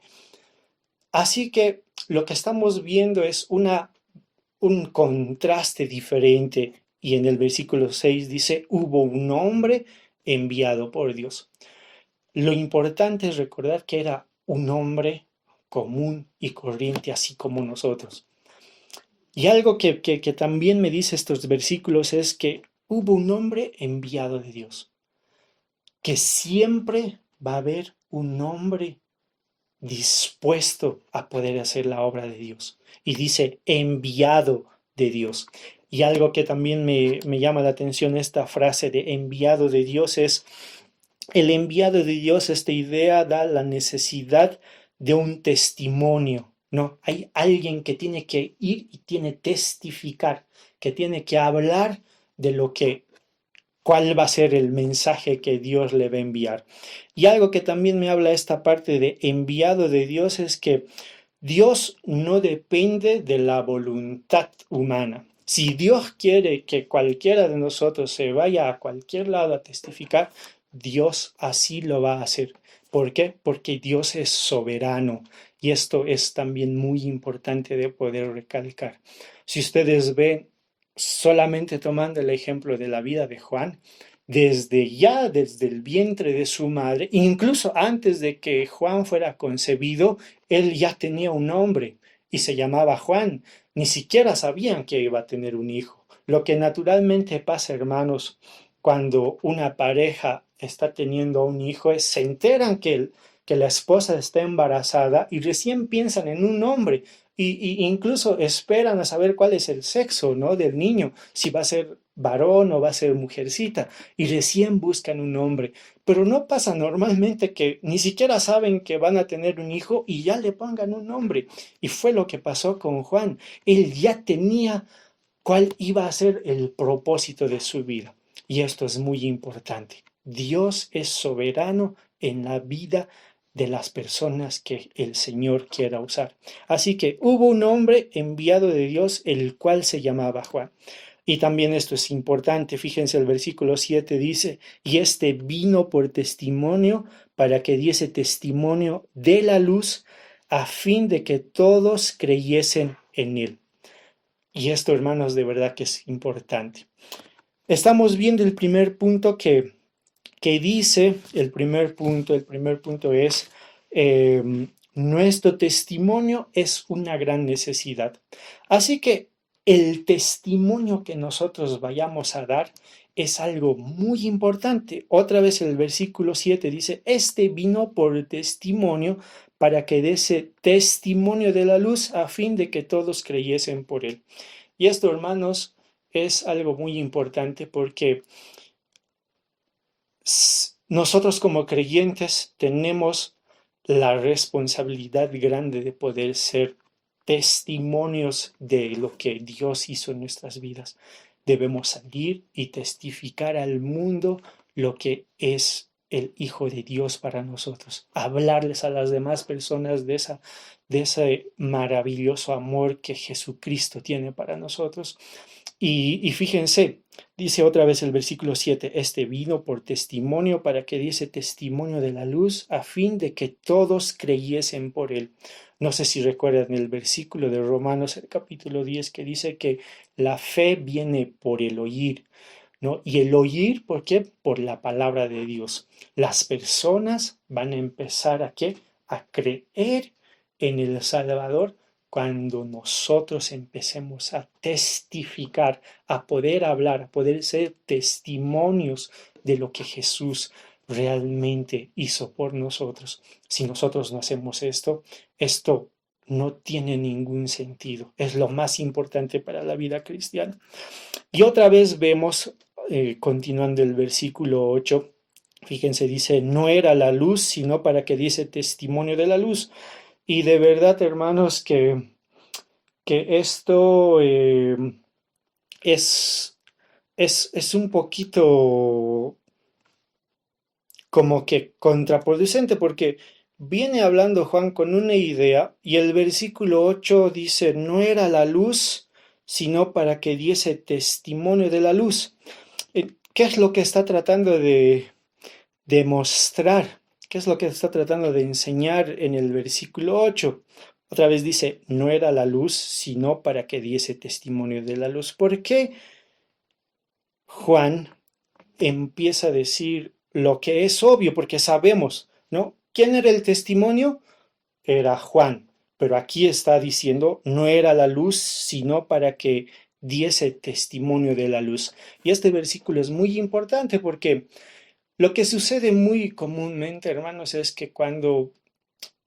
Así que lo que estamos viendo es un contraste diferente. Y en el versículo 6 dice, hubo un hombre enviado por Dios. Lo importante es recordar que era un hombre común y corriente, así como nosotros. Y algo que también me dice estos versículos es que hubo un hombre enviado de Dios. Que siempre va a haber un hombre dispuesto a poder hacer la obra de Dios. Y dice enviado de Dios. Y algo que también me llama la atención esta frase de enviado de Dios es el enviado de Dios. Esta idea da la necesidad de un testimonio, ¿no? Hay alguien que tiene que ir y tiene que testificar, que tiene que hablar de cuál va a ser el mensaje que Dios le va a enviar. Y algo que también me habla esta parte de enviado de Dios es que Dios no depende de la voluntad humana. Si Dios quiere que cualquiera de nosotros se vaya a cualquier lado a testificar, Dios así lo va a hacer. ¿Por qué? Porque Dios es soberano. Y esto es también muy importante de poder recalcar. Si ustedes ven, solamente tomando el ejemplo de la vida de Juan, desde el vientre de su madre, incluso antes de que Juan fuera concebido, él ya tenía un nombre y se llamaba Juan. Ni siquiera sabían que iba a tener un hijo. Lo que naturalmente pasa, hermanos, cuando una pareja está teniendo un hijo, es se enteran que la esposa está embarazada y recién piensan en un nombre. Y incluso esperan a saber cuál es el sexo, ¿no?, del niño, si va a ser varón o va a ser mujercita, y recién buscan un nombre. Pero no pasa normalmente que ni siquiera saben que van a tener un hijo y ya le pongan un nombre. Y fue lo que pasó con Juan. Él ya tenía cuál iba a ser el propósito de su vida. Y esto es muy importante. Dios es soberano en la vida de las personas que el Señor quiera usar. Así que hubo un hombre enviado de Dios, el cual se llamaba Juan. Y también esto es importante, fíjense el versículo 7 dice, y este vino por testimonio para que diese testimonio de la luz a fin de que todos creyesen en él. Y esto, hermanos, de verdad que es importante. Estamos viendo el primer punto que dice, el primer punto es, nuestro testimonio es una gran necesidad. Así que el testimonio que nosotros vayamos a dar es algo muy importante. Otra vez el versículo 7 dice, este vino por testimonio para que diese testimonio de la luz a fin de que todos creyesen por él. Y esto, hermanos, es algo muy importante porque nosotros como creyentes tenemos la responsabilidad grande de poder ser testimonios de lo que Dios hizo en nuestras vidas. Debemos salir y testificar al mundo lo que es el Hijo de Dios para nosotros. Hablarles a las demás personas de ese maravilloso amor que Jesucristo tiene para nosotros. Y fíjense, dice otra vez el versículo 7, este vino por testimonio para que diese testimonio de la luz a fin de que todos creyesen por él. No sé si recuerdan el versículo de Romanos, el capítulo 10, que dice que la fe viene por el oír, ¿no? Y el oír, ¿por qué? Por la palabra de Dios. Las personas van a empezar ¿a qué? A creer en el Salvador cuando nosotros empecemos a testificar, a poder hablar, a poder ser testimonios de lo que Jesús realmente hizo por nosotros. Si nosotros no hacemos esto, esto no tiene ningún sentido. Es lo más importante para la vida cristiana. Y otra vez vemos, continuando el versículo 8, fíjense, dice, no era la luz, sino para que diese testimonio de la luz. Y de verdad, hermanos, que esto es un poquito como que contraproducente, porque viene hablando Juan con una idea y el versículo 8 dice, no era la luz, sino para que diese testimonio de la luz. ¿Qué es lo que está tratando de demostrar? ¿Qué es lo que está tratando de enseñar en el versículo 8? Otra vez dice, no era la luz, sino para que diese testimonio de la luz. ¿Por qué Juan empieza a decir lo que es obvio? Porque sabemos, ¿no? ¿Quién era el testimonio? Era Juan. Pero aquí está diciendo, no era la luz, sino para que diese testimonio de la luz. Y este versículo es muy importante porque lo que sucede muy comúnmente, hermanos, es que cuando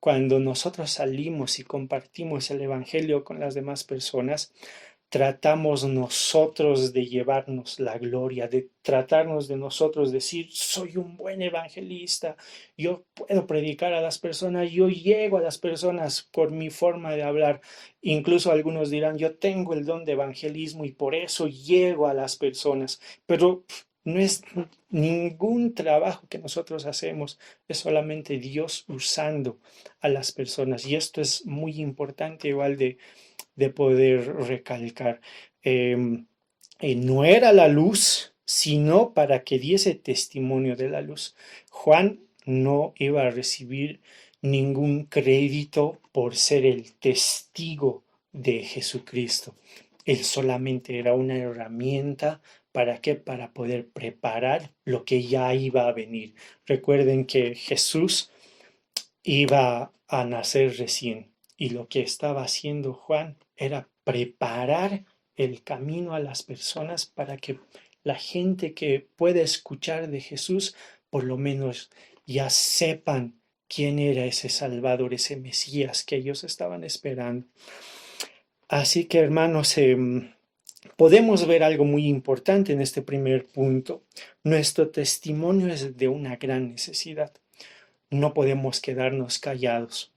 nosotros salimos y compartimos el Evangelio con las demás personas, tratamos nosotros de llevarnos la gloria, de tratarnos de nosotros, decir, soy un buen evangelista, yo puedo predicar a las personas, yo llego a las personas por mi forma de hablar. Incluso algunos dirán, yo tengo el don de evangelismo y por eso llego a las personas, pero no es ningún trabajo que nosotros hacemos, es solamente Dios usando a las personas. Y esto es muy importante igual de poder recalcar. No era la luz, sino para que diese testimonio de la luz. Juan no iba a recibir ningún crédito por ser el testigo de Jesucristo. Él solamente era una herramienta. ¿Para qué? Para poder preparar lo que ya iba a venir. Recuerden que Jesús iba a nacer recién y lo que estaba haciendo Juan era preparar el camino a las personas para que la gente que pueda escuchar de Jesús por lo menos ya sepan quién era ese Salvador, ese Mesías que ellos estaban esperando. Así que, hermanos, podemos ver algo muy importante en este primer punto. Nuestro testimonio es de una gran necesidad. No podemos quedarnos callados.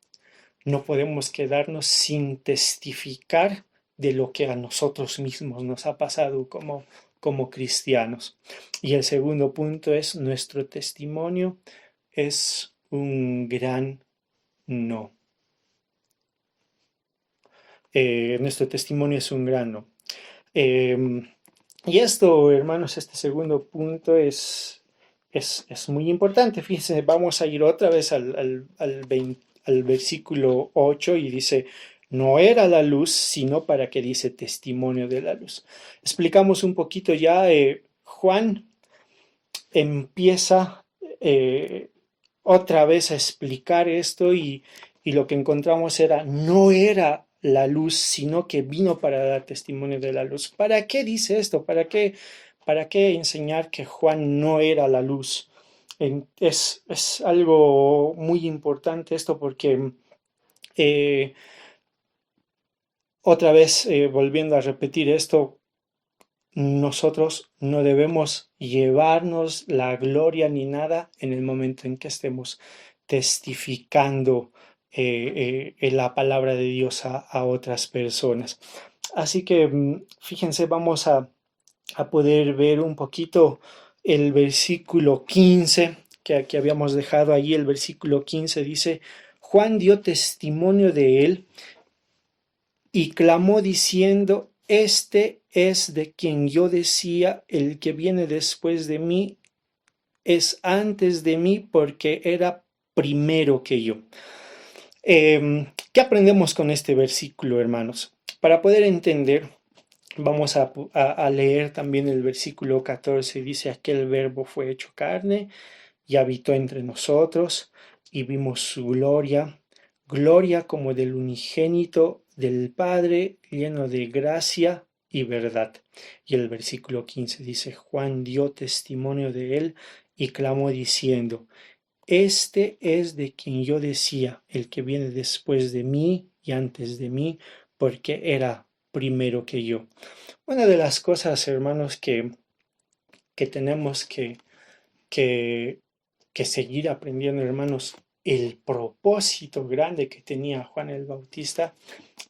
No podemos quedarnos sin testificar de lo que a nosotros mismos nos ha pasado como cristianos. Y el segundo punto es, nuestro testimonio es un gran no. Nuestro testimonio es un gran no. Y esto, hermanos, este segundo punto es muy importante. Fíjense, vamos a ir otra vez al versículo 8 y dice, no era la luz, sino para que diese testimonio de la luz. Explicamos un poquito ya, Juan empieza otra vez a explicar esto y lo que encontramos era, no era la luz, sino que vino para dar testimonio de la luz. ¿Para qué dice esto? ¿Para qué enseñar que Juan no era la luz? Es algo muy importante esto porque otra vez, volviendo a repetir esto, nosotros no debemos llevarnos la gloria ni nada en el momento en que estemos testificando la palabra de Dios a otras personas. Así que fíjense, vamos a poder ver un poquito el versículo 15 que habíamos dejado ahí. El versículo 15 dice, Juan dio testimonio de él y clamó diciendo, este es de quien yo decía, el que viene después de mí es antes de mí porque era primero que yo. ¿Qué aprendemos con este versículo, hermanos? Para poder entender, vamos a leer también el versículo 14. Dice, aquel verbo fue hecho carne y habitó entre nosotros y vimos su gloria, gloria como del unigénito del Padre, lleno de gracia y verdad. Y el versículo 15 dice, Juan dio testimonio de él y clamó diciendo, este es de quien yo decía, el que viene después de mí y antes de mí, porque era primero que yo. Una de las cosas, hermanos, que tenemos que seguir aprendiendo, hermanos, el propósito grande que tenía Juan el Bautista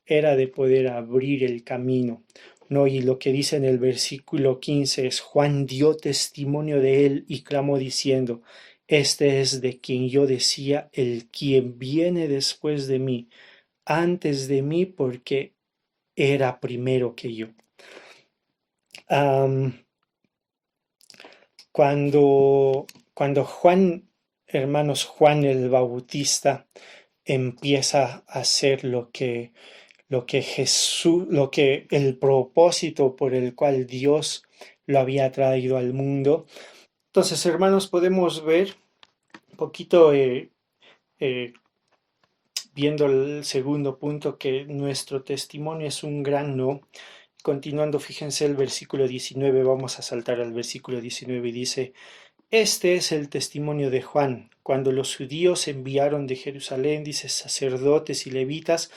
era de poder abrir el camino, ¿no? Y lo que dice en el versículo 15 es, Juan dio testimonio de él y clamó diciendo, este es de quien yo decía, el quien viene después de mí, antes de mí, porque era primero que yo. Cuando Juan, hermanos, Juan el Bautista empieza a hacer lo que Jesús, lo que el propósito por el cual Dios lo había traído al mundo. Entonces, hermanos, podemos ver un poquito viendo el segundo punto que nuestro testimonio es un gran no. Continuando, fíjense el versículo 19, vamos a saltar al versículo 19 y dice, este es el testimonio de Juan, cuando los judíos enviaron de Jerusalén, dice, sacerdotes y levitas,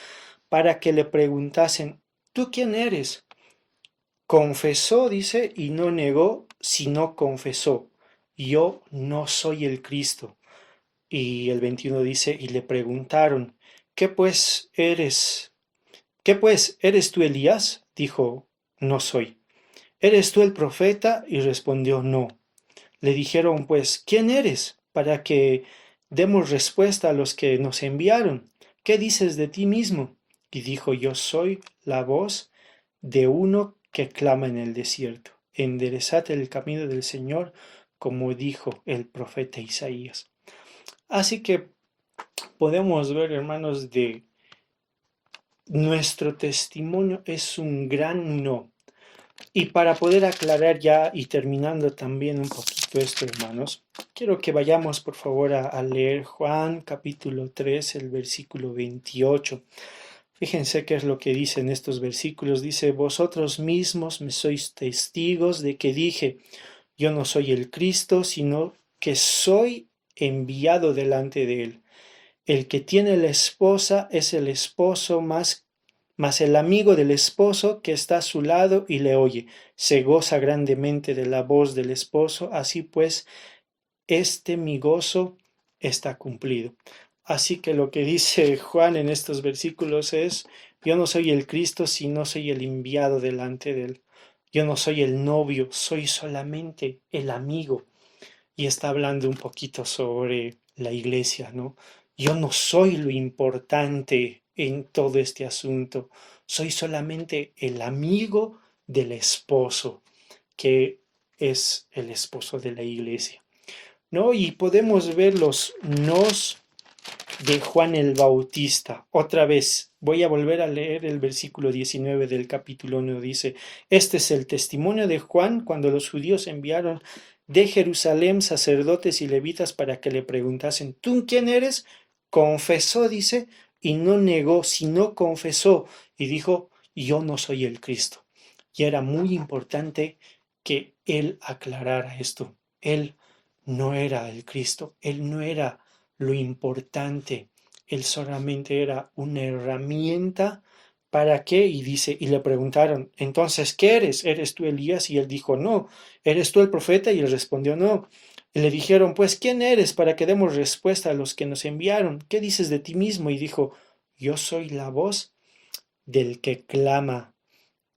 para que le preguntasen, ¿tú quién eres? Confesó, dice, y no negó, sino confesó, yo no soy el Cristo. Y el 21 dice, y le preguntaron, ¿qué pues eres tú Elías? Dijo, no soy. ¿Eres tú el profeta? Y respondió, no. Le dijeron, pues, ¿quién eres? Para que demos respuesta a los que nos enviaron. ¿Qué dices de ti mismo? Y dijo, yo soy la voz de uno que clama en el desierto. Enderezad el camino del Señor, como dijo el profeta Isaías. Así que podemos ver, hermanos, de nuestro testimonio es un gran no. Y para poder aclarar ya y terminando también un poquito esto, hermanos, quiero que vayamos por favor a leer Juan capítulo 3, el versículo 28. Fíjense qué es lo que dice en estos versículos. Dice, vosotros mismos me sois testigos de que dije, yo no soy el Cristo, sino que soy enviado delante de él. El que tiene la esposa es el esposo más el amigo del esposo que está a su lado y le oye, se goza grandemente de la voz del esposo, así pues, mi gozo está cumplido. Así que lo que dice Juan en estos versículos es, yo no soy el Cristo, sino soy el enviado delante de él. Yo no soy el novio, soy solamente el amigo. Y está hablando un poquito sobre la iglesia, ¿no? Yo no soy lo importante en todo este asunto, soy solamente el amigo del esposo, que es el esposo de la iglesia, ¿no? Y podemos ver los nos de Juan el Bautista. Otra vez, voy a volver a leer el versículo 19 del capítulo 1. Dice, este es el testimonio de Juan cuando los judíos enviaron de Jerusalén sacerdotes y levitas para que le preguntasen, ¿tú quién eres? Confesó, dice, y no negó, sino confesó y dijo, yo no soy el Cristo. Y era muy importante que él aclarara esto. Él no era el Cristo, él no era lo importante, él solamente era una herramienta. ¿Para qué? Y dice, y le preguntaron, entonces, ¿qué eres? ¿Eres tú Elías? Y él dijo, no. ¿Eres tú el profeta? Y él respondió, no. Y le dijeron, pues, ¿quién eres? Para que demos respuesta a los que nos enviaron. ¿Qué dices de ti mismo? Y dijo, yo soy la voz del que clama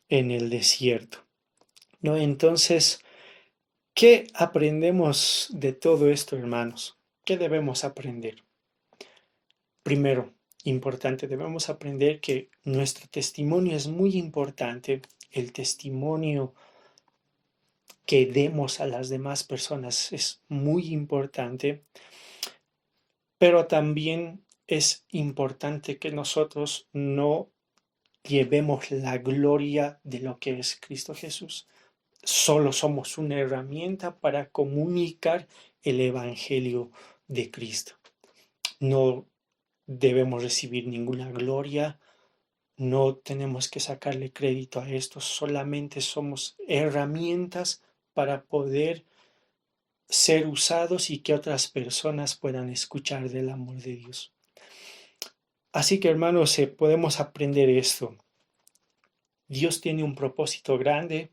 en el desierto. ¿No? Entonces, ¿qué aprendemos de todo esto, hermanos? ¿Qué debemos aprender? Primero, importante. Debemos aprender que nuestro testimonio es muy importante. El testimonio que demos a las demás personas es muy importante, pero también es importante que nosotros no llevemos la gloria de lo que es Cristo Jesús. Solo somos una herramienta para comunicar el Evangelio de Cristo. No debemos recibir ninguna gloria, no tenemos que sacarle crédito a esto, solamente somos herramientas para poder ser usados y que otras personas puedan escuchar del amor de Dios. Así que, hermanos, podemos aprender esto. Dios tiene un propósito grande.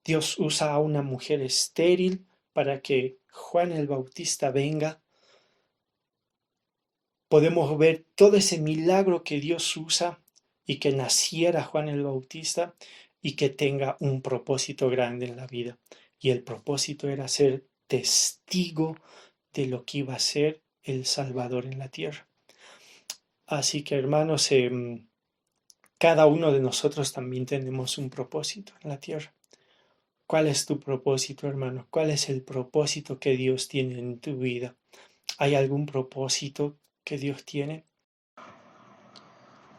Dios usa a una mujer estéril para que Juan el Bautista venga. Podemos ver todo ese milagro que Dios usa y que naciera Juan el Bautista y que tenga un propósito grande en la vida. Y el propósito era ser testigo de lo que iba a ser el Salvador en la tierra. Así que, hermanos, cada uno de nosotros también tenemos un propósito en la tierra. ¿Cuál es tu propósito, hermano? ¿Cuál es el propósito que Dios tiene en tu vida? ¿Hay algún propósito que Dios tiene?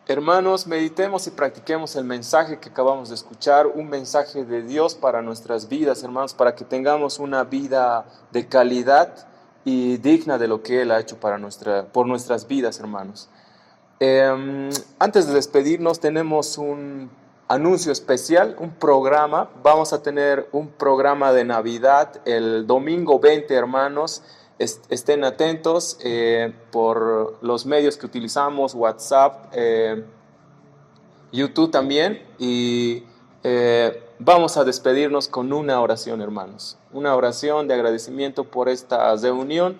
Hermanos, meditemos y practiquemos el mensaje que acabamos de escuchar, un mensaje de Dios para nuestras vidas, hermanos, para que tengamos una vida de calidad y digna de lo que Él ha hecho por nuestras vidas, hermanos. Antes de despedirnos, tenemos un anuncio especial, un programa. Vamos a tener un programa de Navidad el domingo 20, hermanos. Estén atentos por los medios que utilizamos, WhatsApp, YouTube también, y vamos a despedirnos con una oración, hermanos, una oración de agradecimiento por esta reunión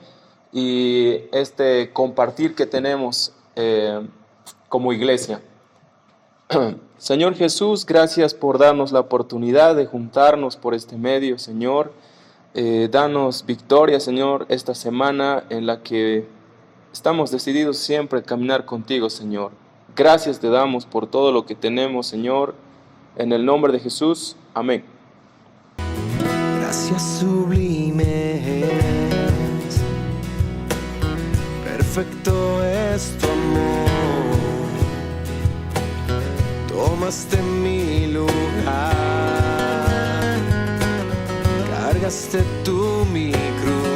y este compartir que tenemos como iglesia. Señor Jesús, gracias por darnos la oportunidad de juntarnos por este medio, Señor. Danos victoria, Señor, esta semana en la que estamos decididos siempre a caminar contigo, Señor. Gracias te damos por todo lo que tenemos, Señor. En el nombre de Jesús, amén. Gracias sublimes, perfecto es tu amor. Tomaste mi lugar, cargaste tú mi cruz.